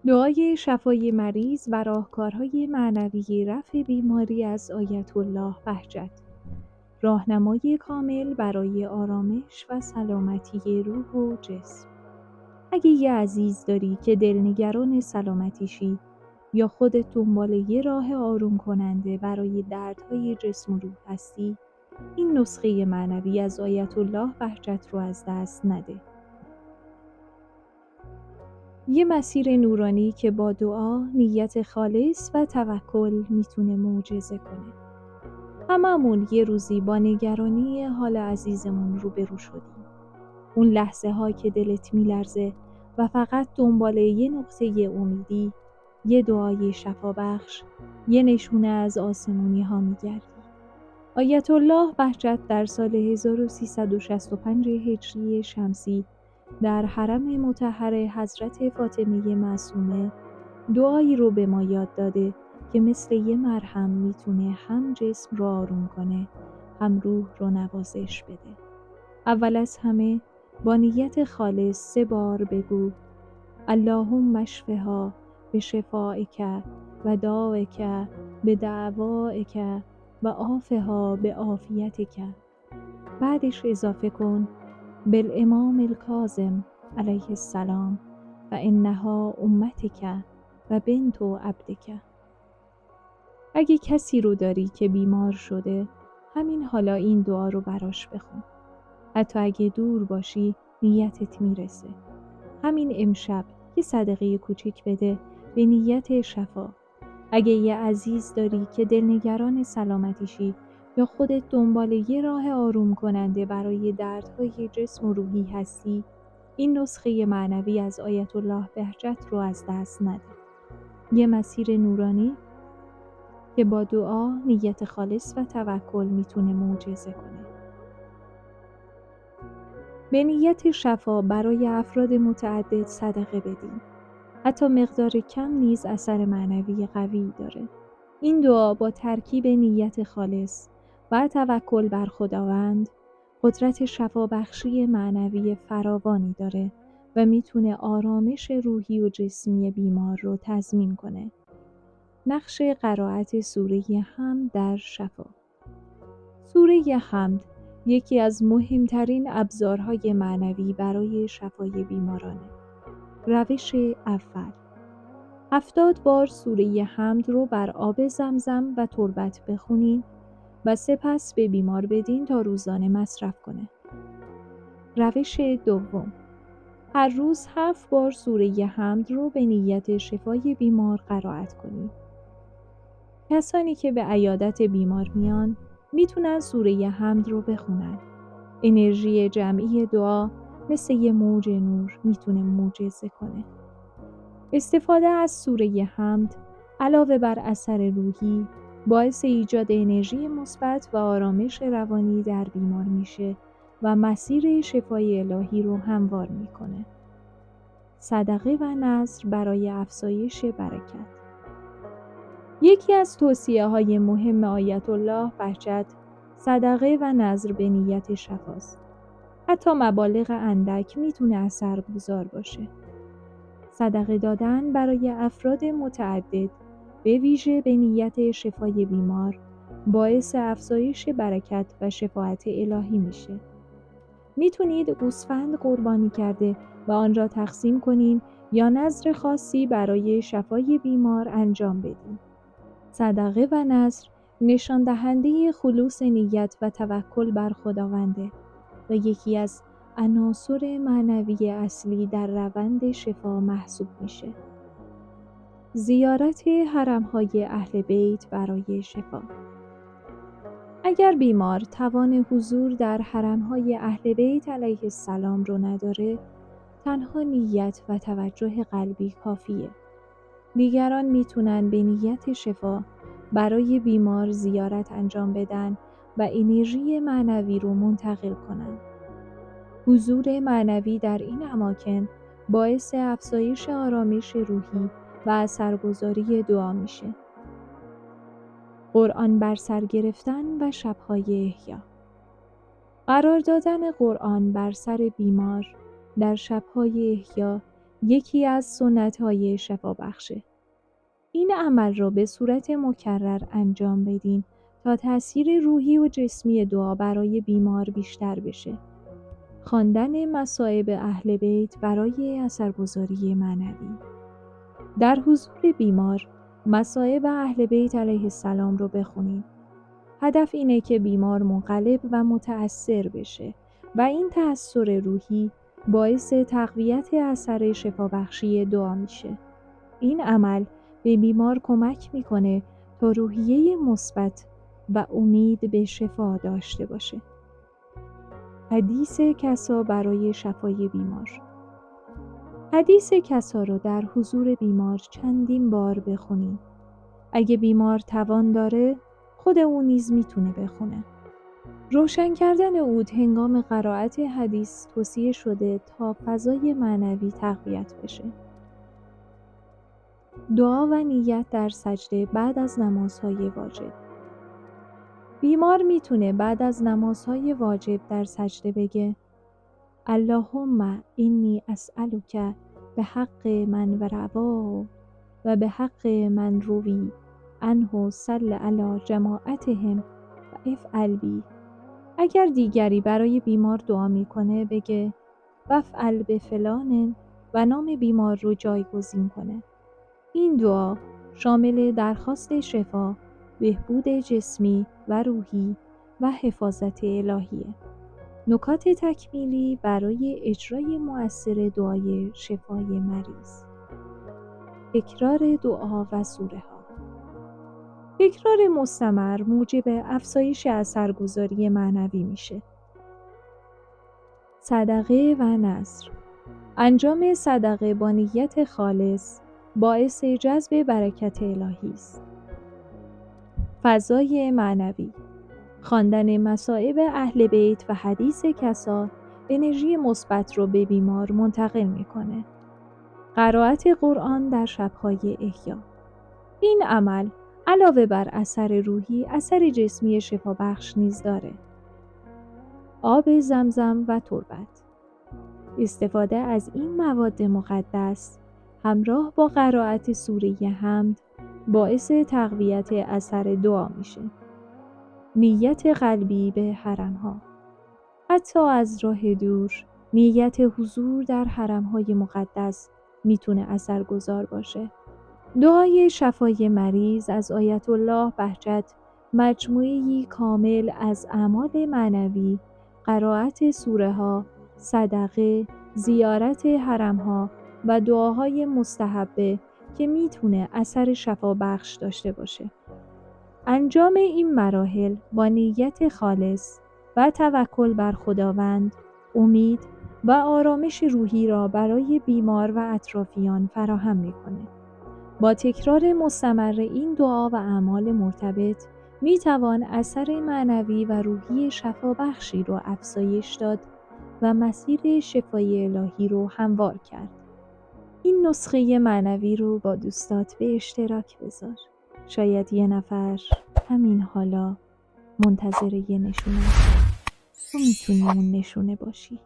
دعای شفای مریض و راهکارهای معنوی رفع بیماری از آیت الله بهجت. راهنمای کامل برای آرامش و سلامتی روح و جسم. اگه یه عزیز داری که دلنگران سلامتیشی یا خودت دنبال یه راه آروم کننده برای دردهای جسم و روح هستی، این نسخه معنوی از آیت الله بهجت رو از دست نده. یه مسیر نورانی که با دعا، نیت خالص و توکل میتونه معجزه کنه. هممون یه روزی با نگرانی حال عزیزمون روبرو شدیم. اون لحظه ها که دلت میلرزه و فقط دنبال یه نقطه امیدی، یه دعای شفابخش، یه نشونه از آسمونی ها میگردی. آیت الله بهجت در سال 1365 هجری شمسی در حرم مطهر حضرت فاطمه معصومه دعایی رو به ما یاد داده که مثل یه مرهم میتونه هم جسم رو آروم کنه، هم روح رو نوازش بده. اول از همه با نیت خالص 3 بار بگو: اللهم اشفها بشفائک و داوک بدعوائک و عافها بعافیتک. بعدش اضافه کن: بالامام الکاظم علیه السلام و انها امتک و بنت عبدک. اگه کسی رو داری که بیمار شده، همین حالا این دعا رو براش بخون. حتی اگه دور باشی، نیتت میرسه. همین امشب یه صدقه کوچیک بده به نیت شفا. اگه یه عزیز داری که دلنگران سلامتیشی یا خودت دنبال یه راه آروم کننده برای دردهای جسم و روحی هستی، این نسخه معنوی از آیت الله بهجت رو از دست نده. یه مسیر نورانی که با دعا، نیت خالص و توکل میتونه معجزه کنه. به نیت شفا برای افراد متعدد صدقه بدین. حتی مقدار کم نیز اثر معنوی قوی داره. این دعا با ترکیب نیت خالص و توکل بر خداوند قدرت شفابخشی معنوی فراوانی داره و میتونه آرامش روحی و جسمی بیمار رو تضمین کنه. نقش قرائت سوره حمد در شفا. سوره حمد یکی از مهمترین ابزارهای معنوی برای شفای بیمارانه. روش اول: 70 بار سوره حمد رو بر آب زمزم و تربت بخونین و سپس به بیمار بدین تا روزانه مصرف کنه. روش دوم: هر روز 7 بار سوره حمد رو به نیت شفای بیمار قرائت کنید. کسانی که به عیادت بیمار میان میتونن سوره حمد رو بخونن. انرژی جمعی دعا مثل یه موج نور میتونه معجزه کنه. استفاده از سوره حمد علاوه بر اثر روحی باعث ایجاد انرژی مثبت و آرامش روانی در بیمار میشه و مسیر شفای الهی رو هموار میکنه. صدقه و نذر برای افزایش برکت. یکی از توصیه‌های مهم آیت الله بهجت صدقه و نذر به نیت شفاست. حتی مبالغ اندک میتونه اثرگذار باشه. صدقه دادن برای افراد متعدد به ویژه به نیت شفای بیمار باعث افزایش برکت و شفاعت الهی میشه. میتونید گوسفند قربانی کرده و آن را تقسیم کنین یا نذر خاصی برای شفای بیمار انجام بدین. صدقه و نذر نشان دهنده خلوص نیت و توکل بر خداونده و یکی از عناصر معنوی اصلی در روند شفا محسوب میشه. زیارت حرم‌های اهل بیت برای شفا. اگر بیمار توان حضور در حرم‌های اهل بیت علیه السلام رو نداره، تنها نیت و توجه قلبی کافیه. دیگران میتونن به نیت شفا برای بیمار زیارت انجام بدن و انرژی معنوی رو منتقل کنن. حضور معنوی در این اماکن باعث افزایش آرامش روحی و اثرگذاری دعا میشه. قرآن بر سر گرفتن و شب‌های احیا. قرار دادن قرآن بر سر بیمار در شب‌های احیا یکی از سنت‌های شفابخشه. این عمل را به صورت مکرر انجام بدین تا تأثیر روحی و جسمی دعا برای بیمار بیشتر بشه. خواندن مصائب اهل بیت برای اثرگذاری معنوی. در حضور بیمار مصائب اهل بیت علیه السلام رو بخونید. هدف اینه که بیمار منقلب و متأثر بشه و این تأثیر روحی باعث تقویت اثر شفابخشی دعا میشه. این عمل به بیمار کمک میکنه تا روحیه مثبت و امید به شفا داشته باشه. حدیث کسا برای شفای بیمار. حدیث کسا رو در حضور بیمار چندین بار بخونید. اگه بیمار توان داره، خود او نیز میتونه بخونه. روشن کردن عود هنگام قرائت حدیث توصیه شده تا فضای معنوی تقویت بشه. دعا و نیت در سجده بعد از نمازهای واجب. بیمار میتونه بعد از نمازهای واجب در سجده بگه اللهم اینی اسألک به حق من و روا و به حق من روی عنه صل علی جماعتهم و افعل بی. اگر دیگری برای بیمار دعا میکنه بگه وفعل به فلان و نام بیمار رو جایگزین کنه. این دعا شامل درخواست شفا، بهبود جسمی و روحی و حفاظت الهیه. نکات تکمیلی برای اجرای مؤثر دعای شفای مریض. تکرار دعا و سوره ها. تکرار مستمر موجب افزایش اثرگذاری معنوی میشه. صدقه و نذر. انجام صدقه با نیت خالص باعث جذب برکت الهی است. فضای معنوی. خواندن مصائب اهل بیت و حدیث کسا انرژی مثبت رو به بیمار منتقل میکنه. قرائت قرآن در شب‌های احیا. این عمل علاوه بر اثر روحی، اثر جسمی شفابخش نیز داره. آب زمزم و تربت. استفاده از این مواد مقدس همراه با قرائت سوره حمد باعث تقویت اثر دعا میشه. نیت قلبی به حرم‌ها. حتی از راه دور، نیت حضور در حرم‌های مقدس میتونه اثرگذار باشه. دعای شفای مریض از آیت الله بهجت مجموعه‌ای کامل از اعمال معنوی، قرائت سوره ها، صدقه، زیارت حرم‌ها و دعاهای مستحبه که میتونه اثر شفا بخش داشته باشه. انجام این مراحل با نیت خالص و توکل بر خداوند، امید و آرامش روحی را برای بیمار و اطرافیان فراهم می‌کنه. با تکرار مستمر این دعا و اعمال مرتبط می توان اثر معنوی و روحی شفابخشی رو افزایش داد و مسیر شفای الهی رو هموار کرد. این نسخه معنوی رو با دوستات به اشتراک بذار. شاید یه نفر همین حالا منتظر یه نشونه است. تو میتونی اون نشونه باشی.